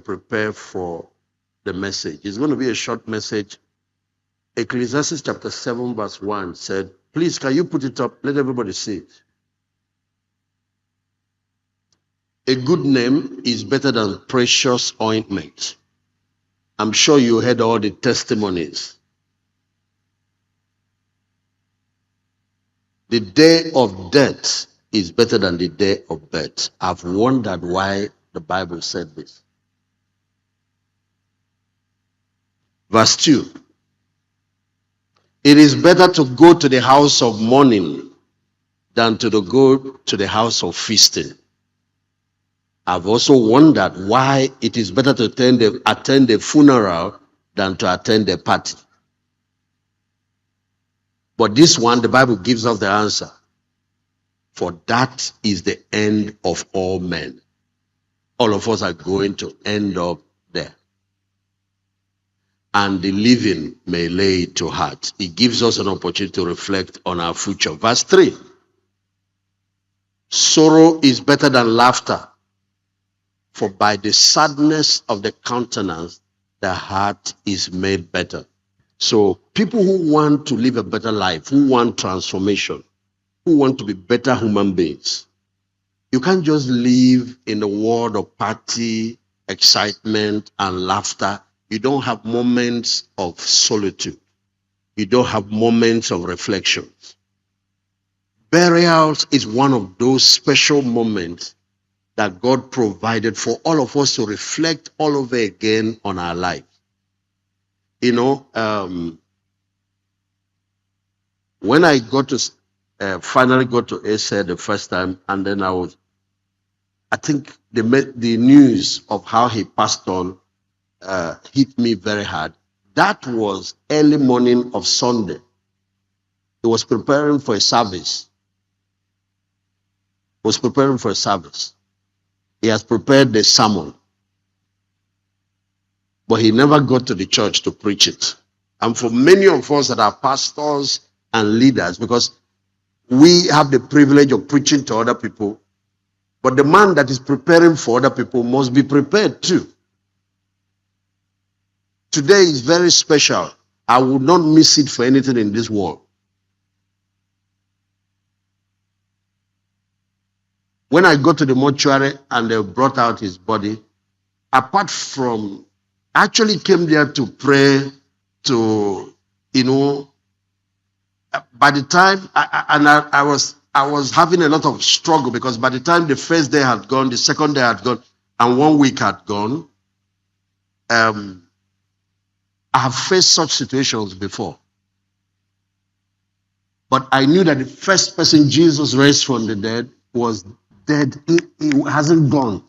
prepare for the message. It's going to be a short message. Ecclesiastes chapter 7 verse 1 said, please, can you put it up? Let everybody see it. A good name is better than precious ointment. I'm sure you heard all the testimonies. The day of death is better than the day of birth. I've wondered why the Bible said this. Verse 2. It is better to go to the house of mourning than to go to the house of feasting. I've also wondered why it is better to attend a funeral than to attend a party. But this one, the Bible gives us the answer. For that is the end of all men. All of us are going to end up there. And the living may lay it to heart. It gives us an opportunity to reflect on our future. Verse 3. Sorrow is better than laughter, for by the sadness of the countenance, the heart is made better. So people who want to live a better life, who want transformation, who want to be better human beings, you can't just live in the world of party, excitement, and laughter. You don't have moments of solitude. You don't have moments of reflection. Burials is one of those special moments that God provided for all of us to reflect all over again on our life. You know, when I got to finally got to ASA the first time, and then I think the news of how he passed on hit me very hard. That was early morning of Sunday. He was preparing for a service. He has prepared the sermon, but he never got to the church to preach it. And for many of us that are pastors and leaders, because we have the privilege of preaching to other people, but the man that is preparing for other people must be prepared too. Today is very special. I would not miss it for anything in this world. When I go to the mortuary and they brought out his body, apart from, I actually came there to pray, to, by the time, I was having a lot of struggle, because by the time the first day had gone, the second day had gone, and 1 week had gone, I have faced such situations before. But I knew that the first person Jesus raised from the dead was dead. He hasn't gone.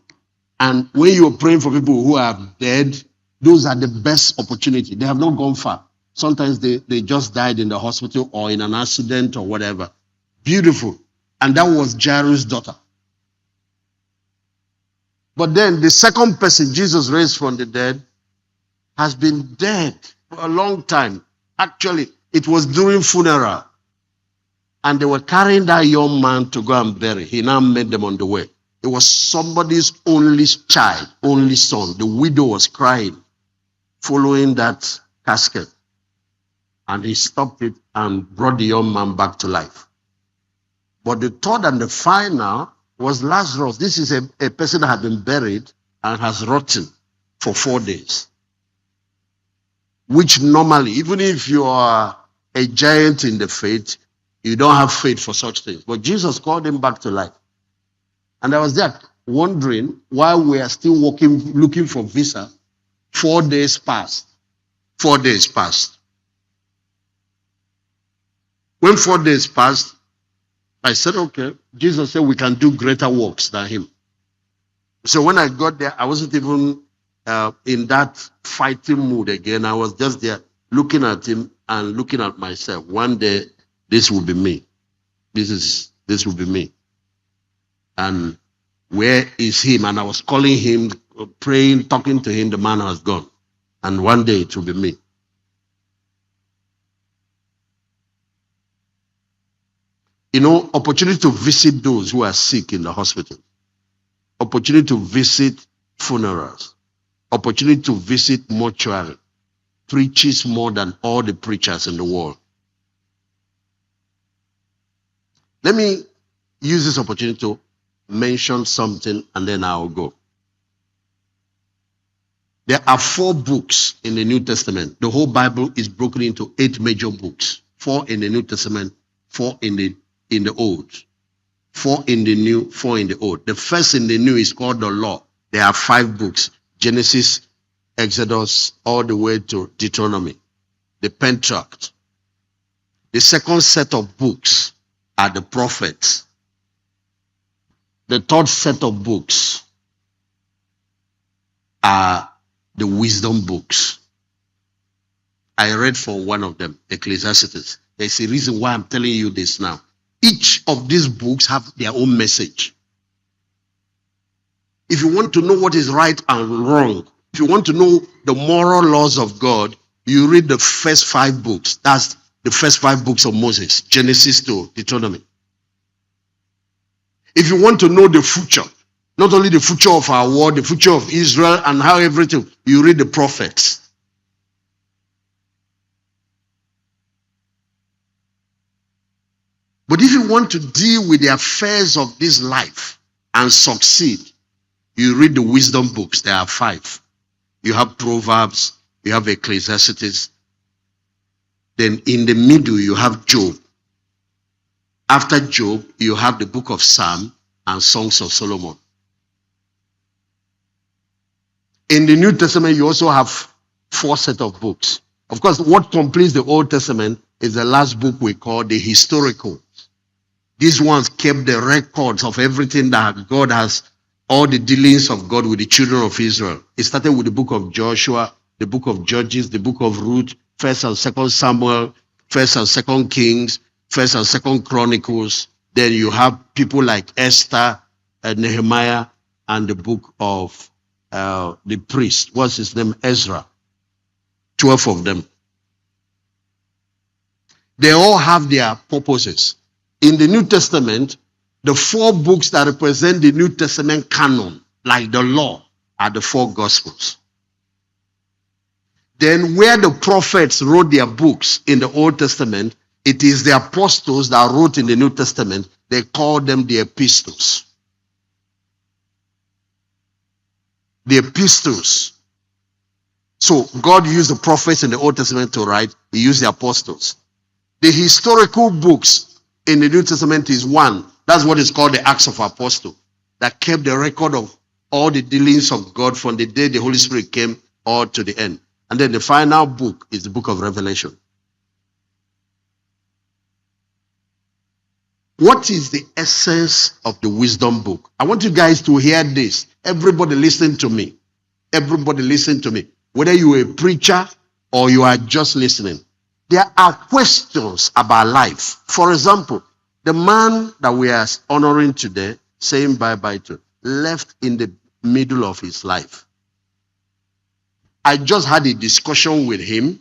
And when you're praying for people who are dead, those are the best opportunity. They have not gone far. Sometimes they just died in the hospital or in an accident or whatever. Beautiful. And that was Jairus' daughter. But then the second person Jesus raised from the dead has been dead for a long time. Actually, it was during funeral. And they were carrying that young man to go and bury. He now met them on the way. It was somebody's only child, only son. The widow was crying, following that casket. And he stopped it and brought the young man back to life. But the third and the final was Lazarus. This is a person that had been buried and has rotten for 4 days. Which normally, even if you are a giant in the faith, you don't have faith for such things. But Jesus called him back to life. And I was there wondering why we are still looking for visa. 4 days passed. 4 days passed. When 4 days passed, I said, okay. Jesus said we can do greater works than him. So when I got there, I wasn't even in that fighting mood again. I was just there looking at him and looking at myself. One day, this will be me. This will be me. And where is him? And I was calling him, praying, talking to him. The man has gone. And one day it will be me. Opportunity to visit those who are sick in the hospital. Opportunity to visit funerals. opportunity to visit mortuary, preaches more than all the preachers in the world. Let me use this opportunity to mention something and then I'll go. There are 4 books in the New Testament. The whole Bible is broken into 8 major books. 4 in the New Testament, 4 in the Old. 4 in the New, 4 in the Old. The first in the New is called the Law. There are 5 books. Genesis, Exodus, all the way to Deuteronomy. The Pentateuch. The second set of books are the prophets. The third set of books are the wisdom books. I read from one of them, Ecclesiastes. There's a reason why I'm telling you this now. Each of these books have their own message. If you want to know what is right and wrong, if you want to know the moral laws of God, you read the first 5 books. That's the first 5 books of Moses, Genesis to Deuteronomy. If you want to know the future, not only the future of our world, the future of Israel and how everything, you read the prophets. But if you want to deal with the affairs of this life and succeed, you read the wisdom books. There are 5. You have Proverbs, you have Ecclesiastes. Then in the middle, you have Job. After Job, you have the book of Psalm and Songs of Solomon. In the New Testament, you also have 4 sets of books. Of course, what completes the Old Testament is the last book we call the historical. These ones kept the records of everything that God has, all the dealings of God with the children of Israel. It started with the book of Joshua, the book of Judges, the book of Ruth, 1st and 2nd Samuel, 1st and 2nd Kings, 1st and 2nd Chronicles. Then you have people like Esther and Nehemiah and the book of the priest. What's his name? Ezra. 12 of them. They all have their purposes. In the New Testament, the 4 books that represent the New Testament canon, like the law, are the 4 Gospels. Then where the prophets wrote their books in the Old Testament, it is the apostles that wrote in the New Testament. They call them the epistles. The epistles. So God used the prophets in the Old Testament to write. He used the apostles. The historical books in the New Testament is 1. That's what is called the Acts of Apostles, that kept the record of all the dealings of God from the day the Holy Spirit came all to the end. And then the final book is the book of Revelation. What is the essence of the wisdom book? I want you guys to hear this. Everybody listen to me. Everybody listen to me. Whether you are a preacher or you are just listening. There are questions about life. For example, the man that we are honoring today, saying bye-bye to, left in the middle of his life. I just had a discussion with him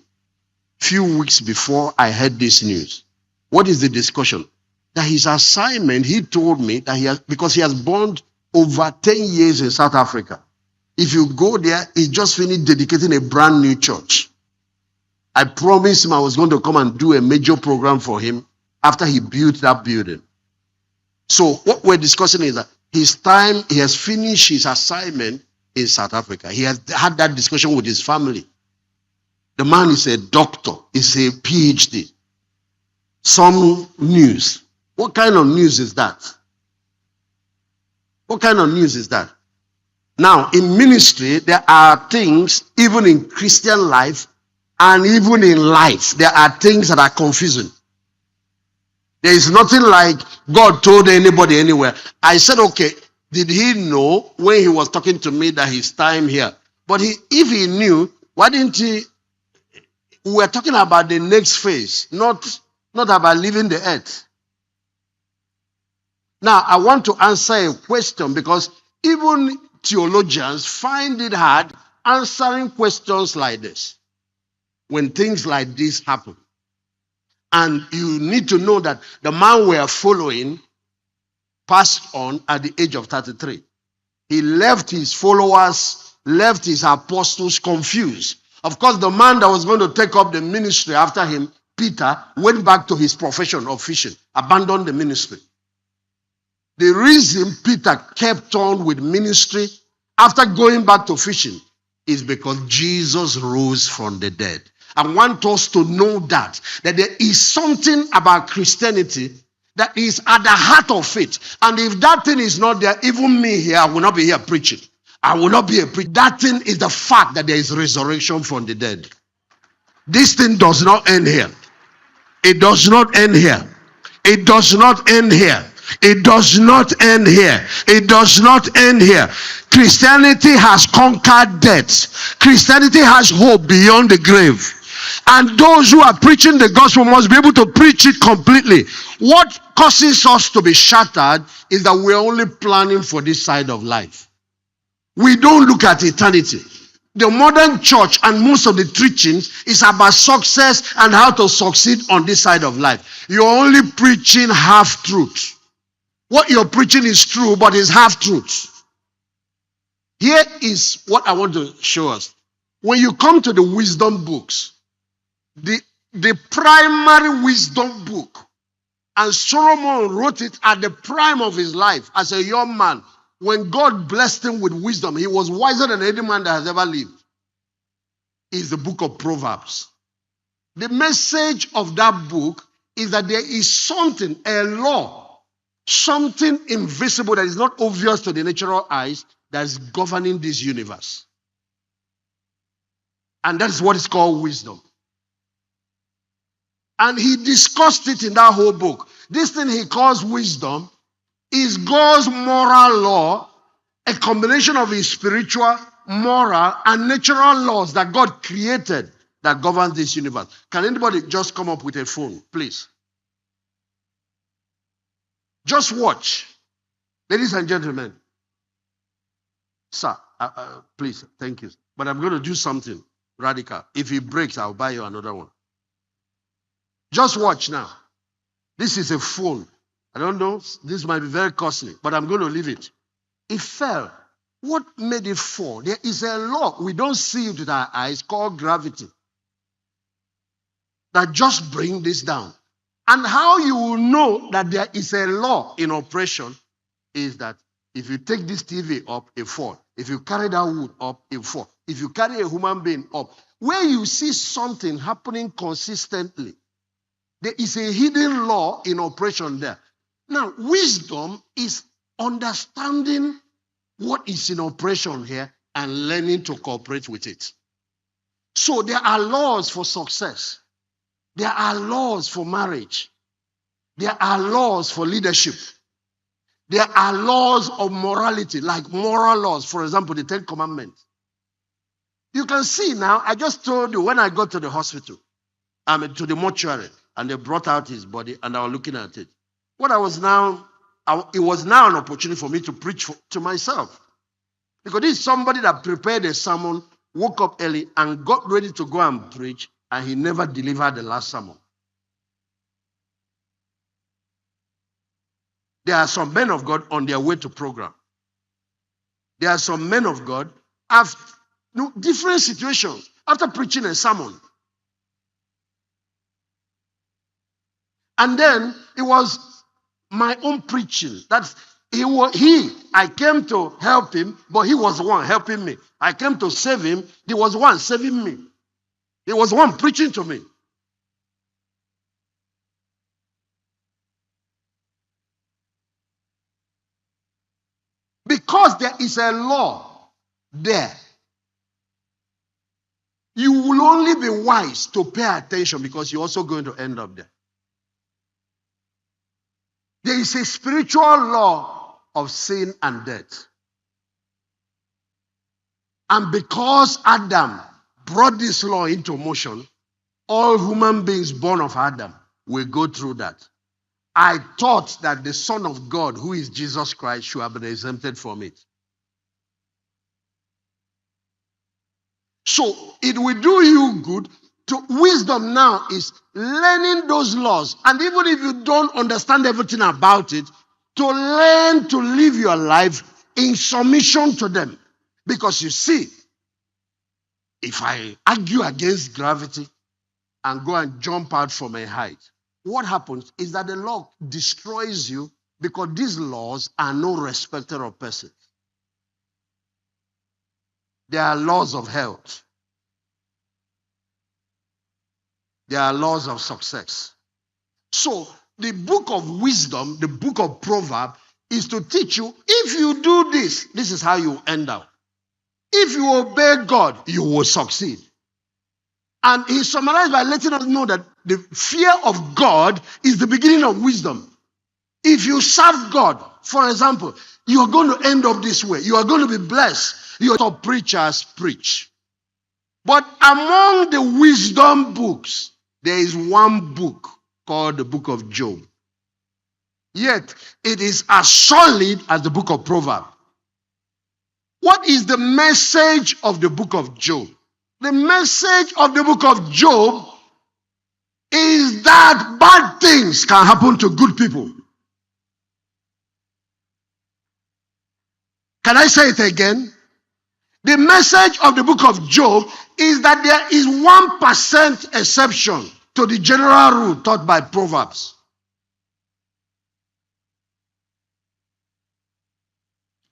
a few weeks before I heard this news. What is the discussion? That his assignment, he told me that because he has burned over 10 years in South Africa. If you go there, he just finished dedicating a brand new church. I promised him I was going to come and do a major program for him after he built that building. So what we're discussing is that he has finished his assignment in South Africa. He has had that discussion with his family. The man is a doctor, is a PhD. Some news. What kind of news is that? What kind of news is that? Now, in ministry, there are things, even in Christian life, and even in life, there are things that are confusing. There is nothing like God told anybody anywhere. I said, okay, did he know when he was talking to me that his time here? But if he knew, why didn't he? We're talking about the next phase, not about leaving the earth. Now, I want to answer a question because even theologians find it hard answering questions like this when things like this happen. And you need to know that the man we are following passed on at the age of 33. He left his followers left his apostles confused. Of course, the man that was going to take up the ministry after him, Peter, went back to his profession of fishing, abandoned the ministry. The reason Peter kept on with ministry after going back to fishing is because Jesus rose from the dead. I want us to know that there is something about Christianity that is at the heart of it. And if that thing is not there, even me here, I will not be here preaching. I will not be a preacher. That thing is the fact that there is resurrection from the dead. This thing does not end here. It does not end here. It does not end here. It does not end here. It does not end here. Christianity has conquered death. Christianity has hope beyond the grave. And those who are preaching the gospel must be able to preach it completely. What causes us to be shattered is that we're only planning for this side of life. We don't look at eternity. The modern church and most of the teachings is about success and how to succeed on this side of life. You're only preaching half-truth. What you're preaching is true, but it's half-truth. Here is what I want to show us. When you come to the wisdom books, the primary wisdom book, and Solomon wrote it at the prime of his life as a young man. When God blessed him with wisdom, he was wiser than any man that has ever lived. Is the book of Proverbs. The message of that book is that there is something, a law, something invisible that is not obvious to the natural eyes that is governing this universe. And that is what is called wisdom. And he discussed it in that whole book. This thing he calls wisdom is God's moral law, a combination of his spiritual, moral, and natural laws that God created that governs this universe. Can anybody just come up with a phone, please? Just watch. Ladies and gentlemen. Sir, please, thank you. But I'm going to do something radical. If it breaks, I'll buy you another one. Just watch now. This is a phone. I don't know, this might be very costly, but I'm going to leave it. It fell. What made it fall? There is a law. We don't see it with our eyes called gravity. That just brings this down. And how you will know that there is a law in operation is that if you take this TV up, it falls. If you carry that wood up, it falls. If you carry a human being up, where you see something happening consistently, there is a hidden law in operation there. Now, wisdom is understanding what is in operation here and learning to cooperate with it. So there are laws for success. There are laws for marriage. There are laws for leadership. There are laws of morality, like moral laws. For example, the 10 Commandments. You can see now, I just told you when I got to the hospital, to the mortuary, and they brought out his body, and I was looking at it. It was now an opportunity for me to preach to myself. Because this is somebody that prepared a sermon, woke up early, and got ready to go and preach, and he never delivered the last sermon. There are some men of God on their way to program. There are some men of God have different situations after preaching a sermon. And then it was my own preaching. I came to help him, but he was the one helping me. I came to save him. He was the one saving me. He was the one preaching to me. Because there is a law there, you will only be wise to pay attention because you're also going to end up there. There is a spiritual law of sin and death. And because Adam brought this law into motion, all human beings born of Adam will go through that. I thought that the Son of God, who is Jesus Christ, should have been exempted from it. So it will do you good. Wisdom now is learning those laws. And even if you don't understand everything about it, to learn to live your life in submission to them. Because you see, If I argue against gravity and go and jump out from a height, what happens is that the law destroys you because these laws are no respecter of persons. They are laws of health. They are laws of success. So the book of wisdom, the book of Proverbs, is to teach you, if you do this, this is how you end up. If you obey God, you will succeed. And he summarized by letting us know that the fear of God is the beginning of wisdom. If you serve God, for example, you are going to end up this way. You are going to be blessed. Your top preachers preach. But among the wisdom books, there is one book called the book of Job. Yet, it is as solid as the book of Proverbs. What is the message of the book of Job? The message of the book of Job is that bad things can happen to good people. Can I say it again? The message of the book of Job is that there is 1% exception to the general rule taught by Proverbs.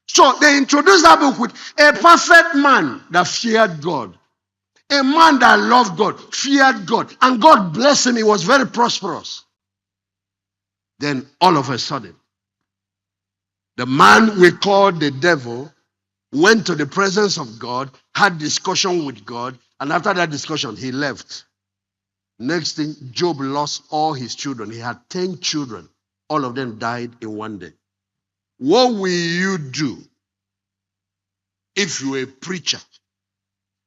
So they introduced that book with a perfect man that feared God. A man that loved God, feared God, and God blessed him. He was very prosperous. Then all of a sudden, the man we call the devil went to the presence of God, had discussion with God, and after that discussion, he left. Next thing, Job lost all his children. He had 10 children. All of them died in one day. What will you do if you're a preacher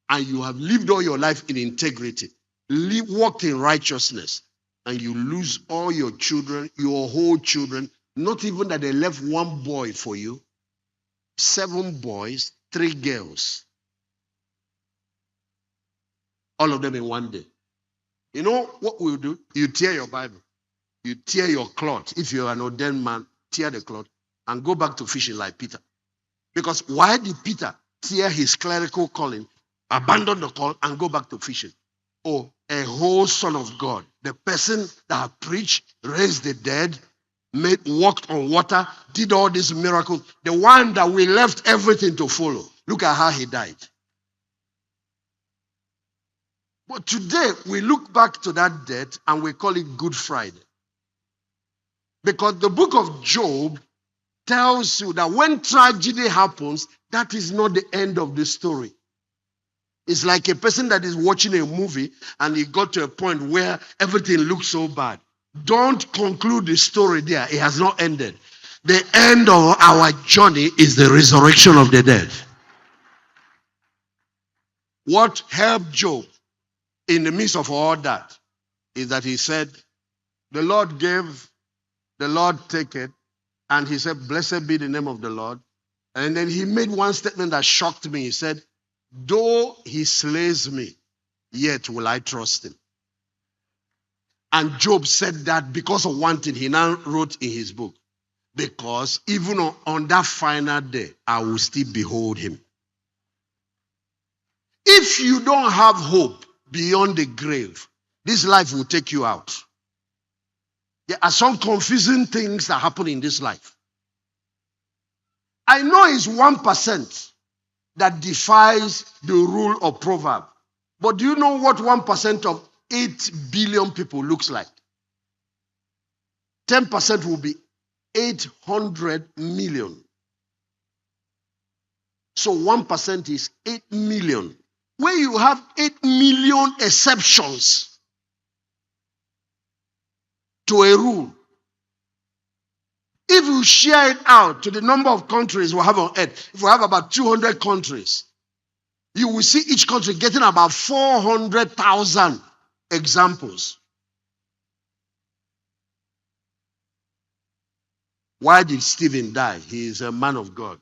and you have lived all your life in integrity, walked in righteousness, and you lose all your children, your whole children, not even that they left one boy for you, 7 boys, 3 girls, all of them in one day? You know what we'll do? You tear your Bible, you tear your cloth. If you're an ordained man, tear the cloth and go back to fishing like Peter. Because why did Peter tear his clerical calling, abandon the call, and go back to fishing? Oh, a whole son of God, the person that preached, raised the dead, walked on water, did all these miracles, the one that we left everything to follow. Look at how he died. But today, we look back to that death and we call it Good Friday. Because the book of Job tells you that when tragedy happens, that is not the end of the story. It's like a person that is watching a movie and he got to a point where everything looks so bad. Don't conclude the story there. It has not ended. The end of our journey is the resurrection of the dead. What helped Job in the midst of all that is that he said, the Lord gave, the Lord taketh, and he said, blessed be the name of the Lord. And then he made one statement that shocked me. He said, though he slays me, yet will I trust him. And Job said that because of one thing he now wrote in his book. Because even on that final day, I will still behold him. If you don't have hope beyond the grave, this life will take you out. There are some confusing things that happen in this life. I know it's 1% that defies the rule of proverb. But do you know what 1% of 8 billion people looks like? 10% will be 800 million. So 1% is 8 million. When you have 8 million exceptions to a rule, if you share it out to the number of countries we have on earth, if we have about 200 countries, you will see each country getting about 400,000 examples. Why did Stephen die? He is a man of God.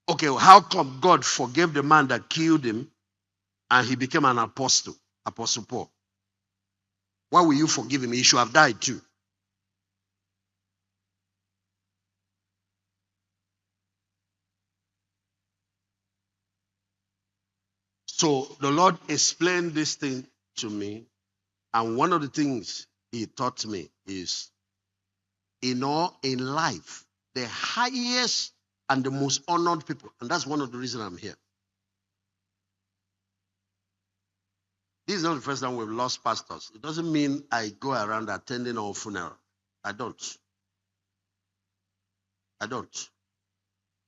Okay, well, how come God forgave the man that killed him and he became an apostle, Apostle Paul? Why will you forgive him? He should have died too. So the Lord explained this thing to me. And one of the things he taught me is, in life, the highest and the most honored people, and that's one of the reasons I'm here. This is not the first time we've lost pastors. It doesn't mean I go around attending all funerals. I don't.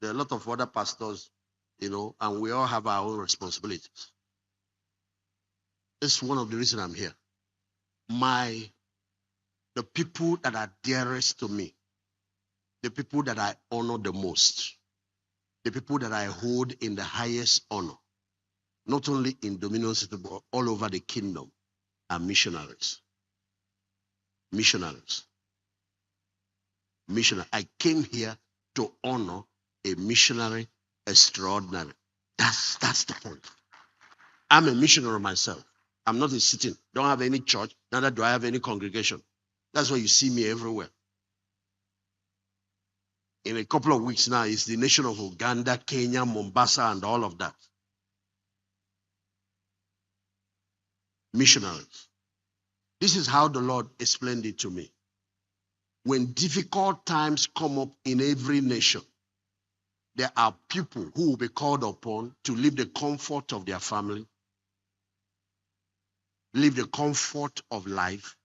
There are a lot of other pastors, and we all have our own responsibilities. This is one of the reasons I'm here. The people that are dearest to me, the people that I honor the most, the people that I hold in the highest honor, not only in Dominion City, but all over the kingdom, are missionaries. Missionaries. I came here to honor a missionary extraordinary. That's the point. I'm a missionary myself. I'm not a sitting. Don't have any church. Neither do I have any congregation. That's why you see me everywhere. In a couple of weeks now, it's the nation of Uganda, Kenya, Mombasa, and all of that. Missionaries. This is how the Lord explained it to me. When difficult times come up in every nation, there are people who will be called upon to leave the comfort of their family, leave the comfort of life,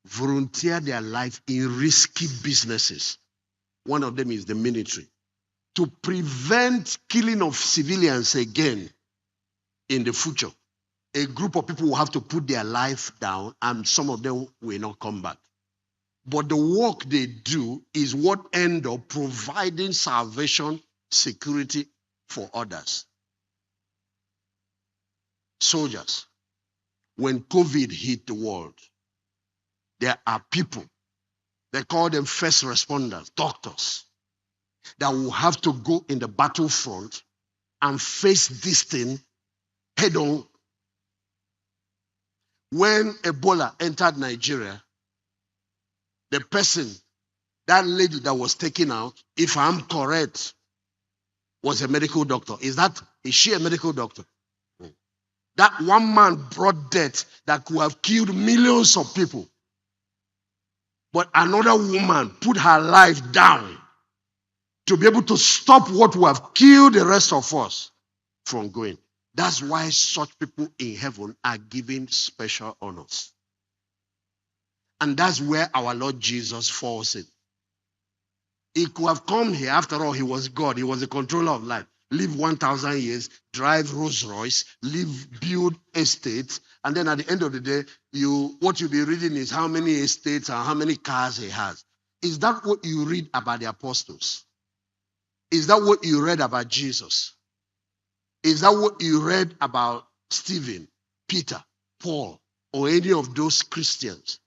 volunteer their life in risky businesses. One of them is the military. To prevent killing of civilians again in the future, a group of people will have to put their life down, and some of them will not come back. But the work they do is what end up providing salvation, security for others. Soldiers, when COVID hit the world, there are people, they call them first responders, doctors, that will have to go in the battlefront and face this thing head on. When Ebola entered Nigeria, the person, that lady that was taken out, if I'm correct, was a medical doctor. Is she a medical doctor? That one man brought death that could have killed millions of people. But another woman put her life down to be able to stop what would have killed the rest of us from going. That's why such people in heaven are given special honors. And that's where our Lord Jesus falls in. He could have come here. After all, he was God. He was the controller of life. Live 1,000 years, drive Rolls Royce, build estates, and then at the end of the day, what you'll be reading is how many estates and how many cars he has. Is that what you read about the apostles? Is that what you read about Jesus? Is that what you read about Stephen, Peter, Paul, or any of those Christians?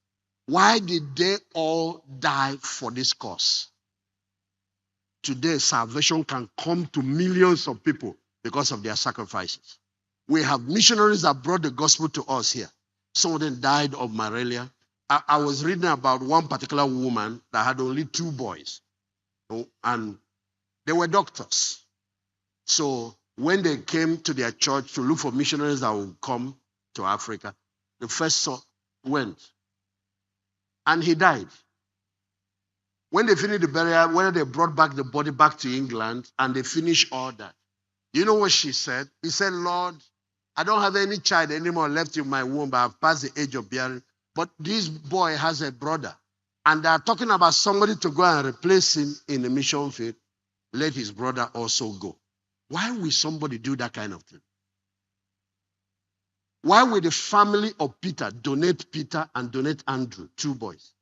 Why did they all die for this cause? Today, salvation can come to millions of people because of their sacrifices. We have missionaries that brought the gospel to us here. Some of them died of malaria. I was reading about one particular woman that had only 2 boys, and they were doctors. So when they came to their church to look for missionaries that would come to Africa, the first son went, and he died. When they finished the burial, when they brought back the body back to England and they finished all that, you know what she said? He said, Lord, I don't have any child anymore left in my womb. I've passed the age of bearing. But this boy has a brother. And they are talking about somebody to go and replace him in the mission field. Let his brother also go. Why will somebody do that kind of thing? Why will the family of Peter donate Peter and donate Andrew, 2 boys?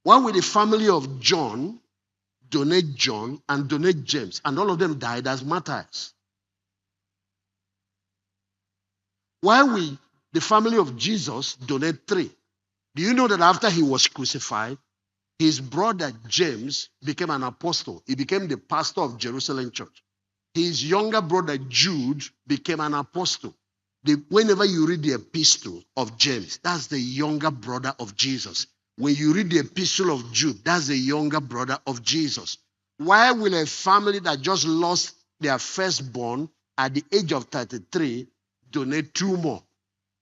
Why will the family of John donate John and donate James, and all of them died as martyrs? Why will the family of Jesus donate 3? Do you know that after he was crucified, his brother James became an apostle? He became the pastor of Jerusalem church. His younger brother Jude became an apostle. Whenever you read the epistle of James, that's the younger brother of Jesus. When you read the epistle of Jude, that's the younger brother of Jesus. Why will a family that just lost their firstborn at the age of 33, donate 2 more.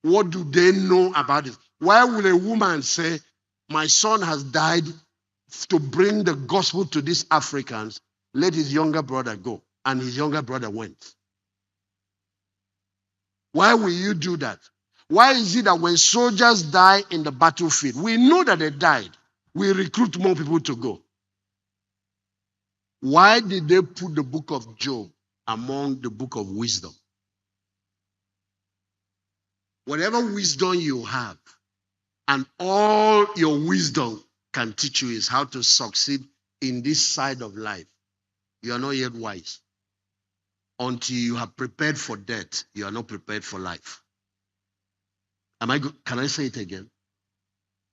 What do they know about it? Why will a woman say, my son has died to bring the gospel to these Africans, let his younger brother go? And his younger brother went. Why will you do that? Why is it that when soldiers die in the battlefield, we know that they died, we recruit more people to go? Why did they put the book of Job among the book of wisdom? Whatever wisdom you have, and all your wisdom can teach you is how to succeed in this side of life. You are not yet wise. Until you have prepared for death, you are not prepared for life. Can I say it again?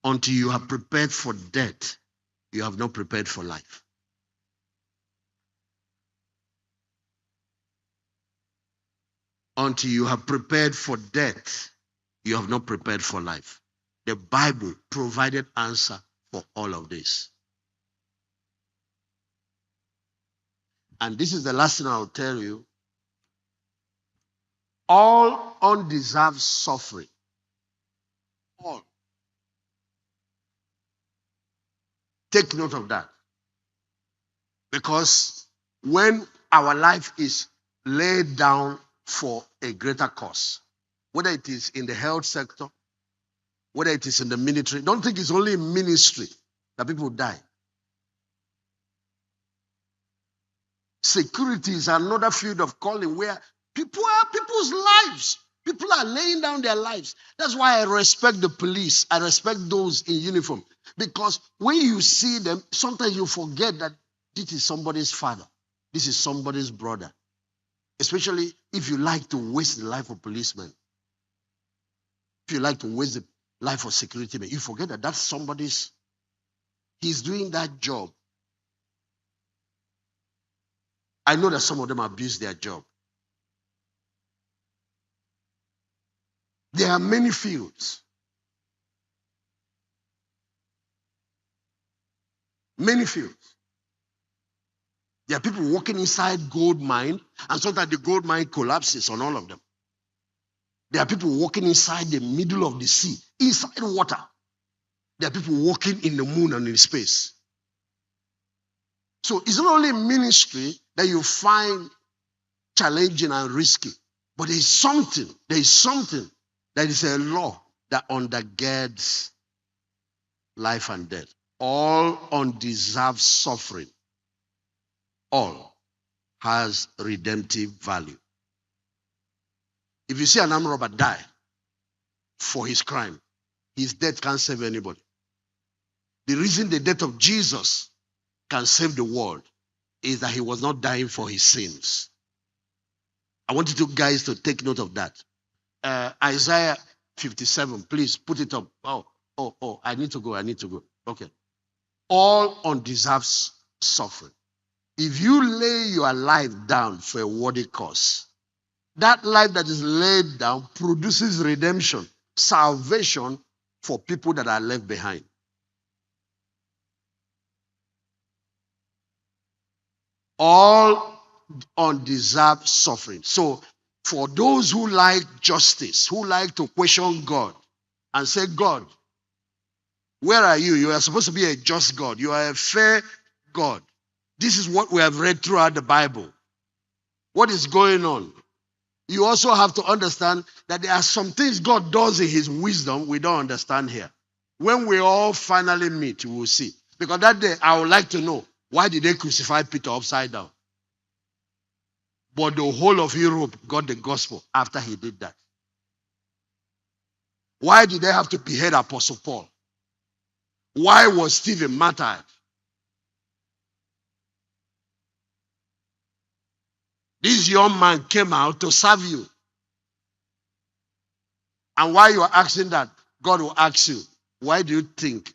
Until you have prepared for death, you have not prepared for life. Until you have prepared for death, you have not prepared for life. The Bible provided answer for all of this. And this is the last thing I'll tell you. All undeserved suffering, all. Take note of that. Because when our life is laid down for a greater cause, whether it is in the health sector, whether it is in the military, don't think it's only in ministry that people die. Security is another field of calling where people's lives. People are laying down their lives. That's why I respect the police. I respect those in uniform. Because when you see them, sometimes you forget that this is somebody's father. This is somebody's brother. Especially if you like to waste the life of policemen. If you like to waste the life of security men, you forget that that's somebody's. He's doing that job. I know that some of them abuse their job. There are many fields. Many fields. There are people working inside gold mine, and sometimes the gold mine collapses on all of them. There are people walking inside the middle of the sea, inside water. There are people walking in the moon and in space. So it's not only ministry that you find challenging and risky, but there is something that is a law that undergirds life and death. All undeserved suffering, all has redemptive value. If you see an armed robber die for his crime, his death can't save anybody. The reason the death of Jesus can save the world is that he was not dying for his sins. I want you guys to take note of that. Isaiah 57, please put it up. Oh, I need to go. Okay. All undeserved suffering. If you lay your life down for a worthy cause, that life that is laid down produces redemption, salvation for people that are left behind. All undeserved suffering. So, for those who like justice, who like to question God and say, God, where are you? You are supposed to be a just God. You are a fair God. This is what we have read throughout the Bible. What is going on? You also have to understand that there are some things God does in his wisdom we don't understand here. When we all finally meet, we will see. Because that day, I would like to know, why did they crucify Peter upside down? But the whole of Europe got the gospel after he did that. Why did they have to behead Apostle Paul? Why was Stephen martyred? This young man came out to serve you. And while you are asking that, God will ask you, why do you think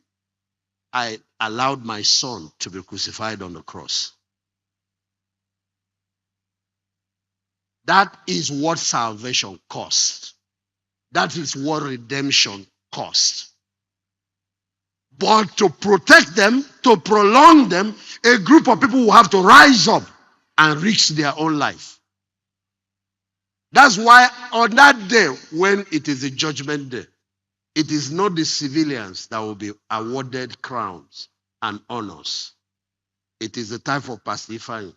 I allowed my son to be crucified on the cross? That is what salvation costs. That is what redemption costs. But to protect them, to prolong them, a group of people will have to rise up and risk their own life. That's why on that day, when it is the judgment day, it is not the civilians that will be awarded crowns and honors. It is the time for pacifying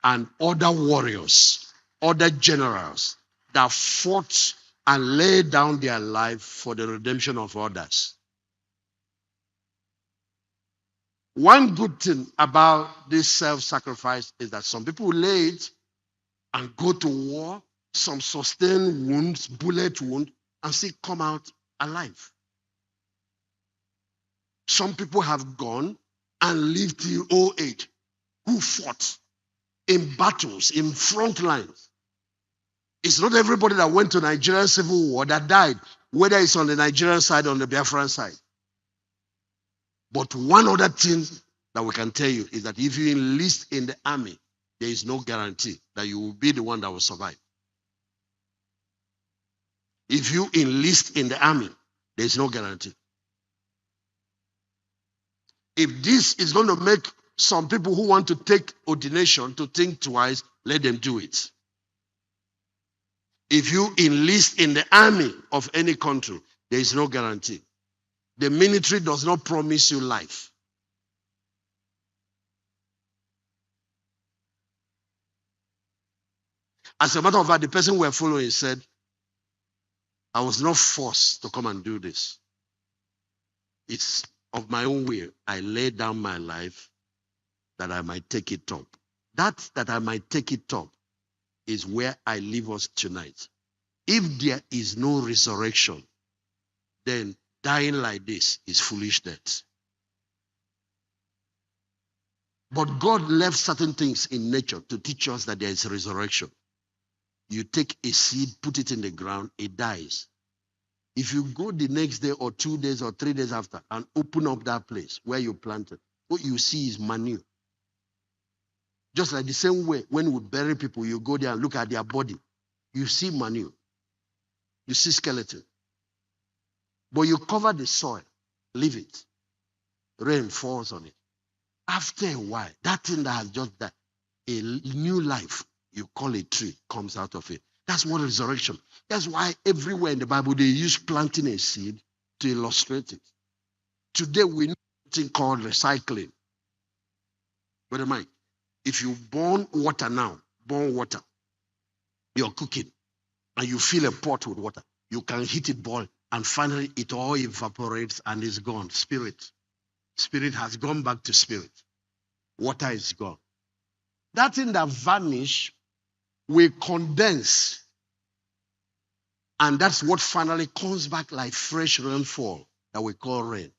and other warriors, other generals that fought and laid down their life for the redemption of others. One good thing about this self-sacrifice is that some people lay it and go to war, some sustain wounds, bullet wound, and still come out alive. Some people have gone and lived till old age, who fought in battles, in front lines. It's not everybody that went to Nigerian Civil War that died, whether it's on the Nigerian side or on the Biafran side. But one other thing that we can tell you is that if you enlist in the army, there is no guarantee that you will be the one that will survive. If you enlist in the army, there is no guarantee. If this is going to make some people who want to take ordination to think twice, let them do it. If you enlist in the army of any country, there is no guarantee. The military does not promise you life. As a matter of fact, the person we are following said, I was not forced to come and do this. It's of my own will. I laid down my life that I might take it up. That I might take it up is where I leave us tonight. If there is no resurrection, then dying like this is foolish death. But God left certain things in nature to teach us that there is resurrection. You take a seed, put it in the ground, it dies. If you go the next day or 2 days or 3 days after and open up that place where you planted, what you see is manure. Just like the same way when we bury people, you go there and look at their body. You see manure. You see skeleton. But you cover the soil, leave it. Rain falls on it. After a while, that thing that has just died, a new life, you call a tree, comes out of it. That's what resurrection. That's why everywhere in the Bible they use planting a seed to illustrate it. Today we know something called recycling. Brother Mike, if you burn water now, you're cooking, and you fill a pot with water, you can heat it, boil, and finally it all evaporates and is gone. Spirit has gone back to spirit. Water is gone. That thing that vanished will condense, and that's what finally comes back like fresh rainfall that we call rain.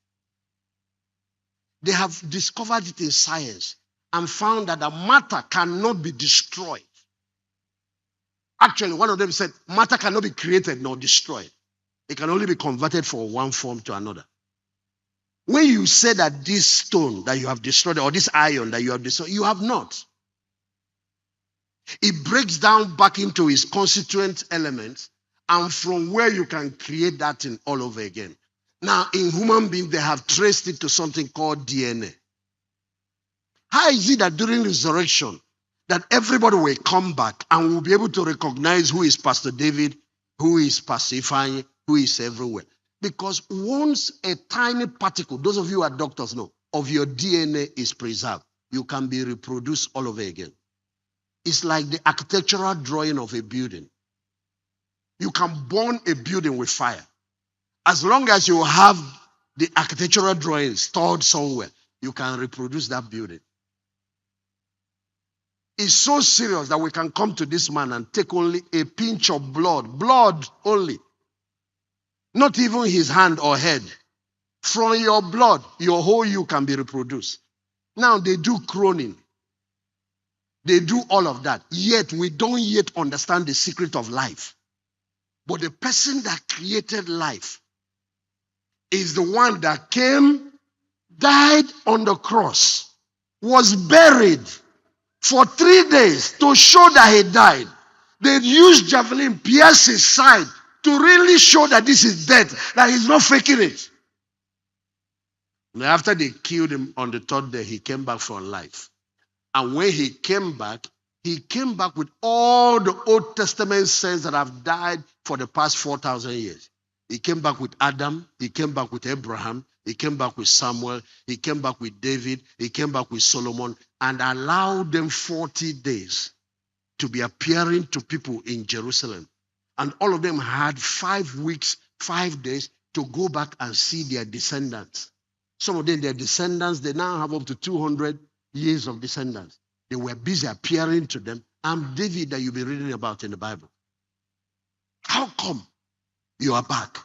They have discovered it in science and found that the matter cannot be destroyed. Actually, one of them said matter cannot be created nor destroyed. It can only be converted from one form to another. When you say that this stone that you have destroyed or this iron that you have destroyed, you have not. It breaks down back into its constituent elements, and from where you can create that thing all over again. Now, in human beings, they have traced it to something called DNA. How is it that during resurrection, that everybody will come back and will be able to recognize who is Pastor David, who is Pastor Ifeanyi, who is everywhere? Because once a tiny particle, those of you who are doctors know, of your DNA is preserved, you can be reproduced all over again. It's like the architectural drawing of a building. You can burn a building with fire. As long as you have the architectural drawing stored somewhere, you can reproduce that building. It's so serious that we can come to this man and take only a pinch of blood only. Not even his hand or head. From your blood, your whole you can be reproduced. Now they do cloning. They do all of that. Yet we don't yet understand the secret of life. But the person that created life is the one that came, died on the cross, was buried for 3 days to show that he died. They used javelin, pierced his side to really show that this is death, that he's not faking it. And after they killed him on the third day, he came back from life. And when he came back, He came back with all the Old Testament saints that have died for the past 4,000 years. He came back with Adam. He came back with Abraham. He came back with Samuel. He came back with David. He came back with Solomon and allowed them 40 days to be appearing to people in Jerusalem. And all of them had 5 weeks, 5 days to go back and see their descendants. Some of them, their descendants, they now have up to 200 years of descendants. They were busy appearing to them. I'm David that you'll be reading about in the Bible. How come you are back?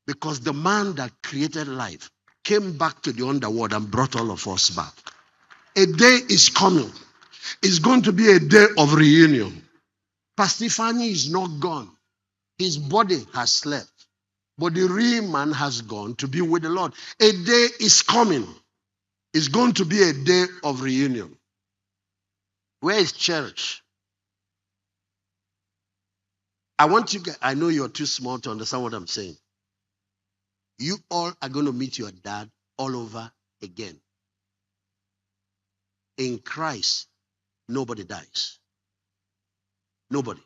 Because the man that created life came back to the underworld and brought all of us back. A day is coming. It's going to be a day of reunion. Pastor Fanny is not gone. His body has slept. But the real man has gone to be with the Lord. A day is coming. It's going to be a day of reunion. Where is church? I want you guys, I know you're too small to understand what I'm saying. You all are going to meet your dad all over again. In Christ, nobody dies. Nobody.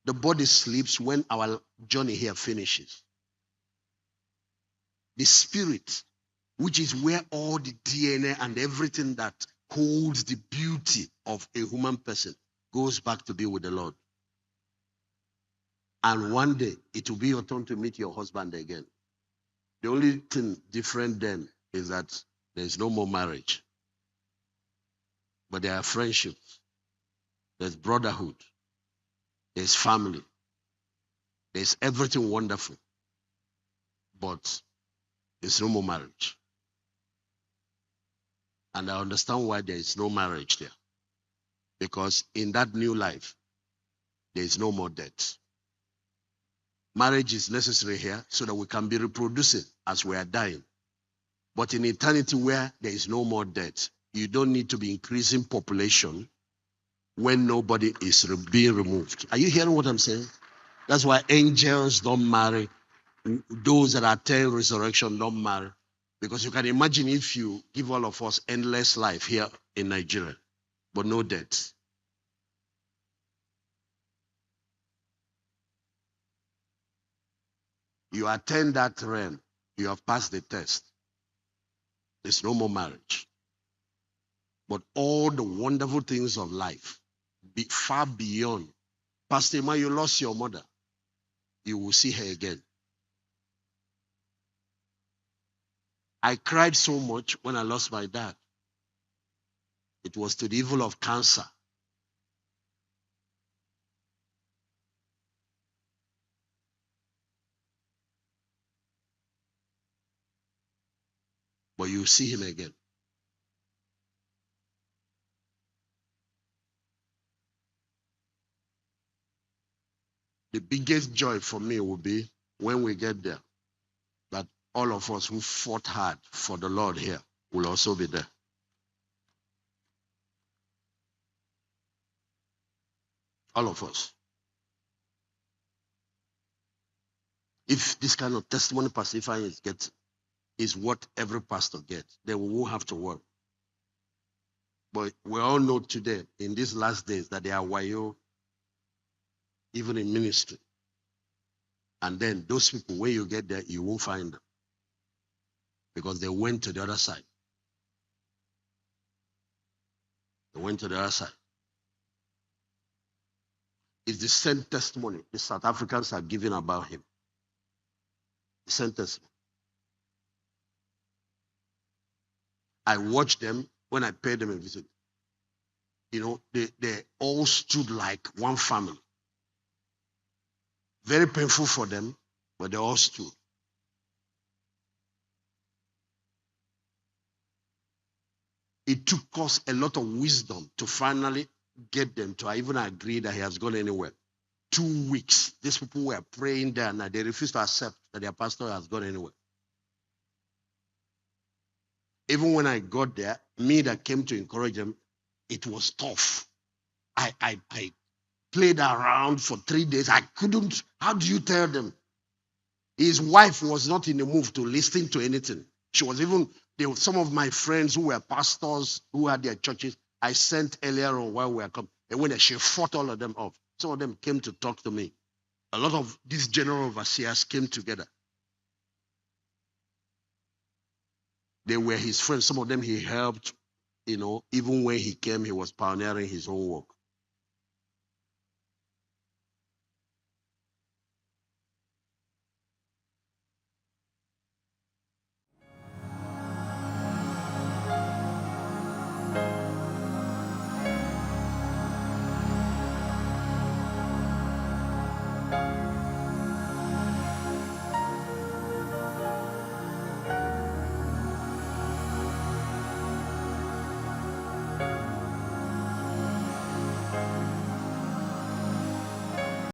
The body sleeps when our journey here finishes. The spirit, which is where all the DNA and everything that holds the beauty of a human person, goes back to be with the Lord. And one day, it will be your turn to meet your husband again. The only thing different then is that there is no more marriage. But there are friendships. There's brotherhood. There's family. There's everything wonderful. But there's no more marriage. And I understand why there is no marriage there. Because in that new life, there is no more death. Marriage is necessary here so that we can be reproducing as we are dying. But in eternity where there is no more death, you don't need to be increasing population when nobody is being removed. Are you hearing what I'm saying? That's why angels don't marry. Those that attain resurrection don't marry. Because you can imagine if you give all of us endless life here in Nigeria, but no death. You attend that realm, you have passed the test. There's no more marriage. But all the wonderful things of life, be far beyond. Pastor Emma, you lost your mother. You will see her again. I cried so much when I lost my dad. It was to the evil of cancer. But you will see him again. The biggest joy for me will be when we get there, that all of us who fought hard for the Lord here will also be there. All of us. If this kind of testimony Pastor Ifeanyi gets is what every pastor gets, then we won't have to work. But we all know today, in these last days, that there are wayo, even in ministry. And then those people, when you get there, you won't find them. Because they went to the other side. They went to the other side. It's the same testimony the South Africans are giving about him. The same testimony. I watched them when I paid them a visit. You know, they all stood like one family. Very painful for them, but they all stood. It took us a lot of wisdom to finally get them to even agree that he has gone anywhere. 2 weeks. These people were praying there and they refused to accept that their pastor has gone anywhere. Even when I got there, me that came to encourage them, it was tough. I played around for 3 days. I couldn't. How do you tell them? His wife was not in the mood to listen to anything. She was even, there were some of my friends who were pastors who had their churches. I sent earlier on while we were coming. And when she fought all of them off, some of them came to talk to me. A lot of these general overseers came together. They were his friends. Some of them he helped, even when he came, he was pioneering his own work.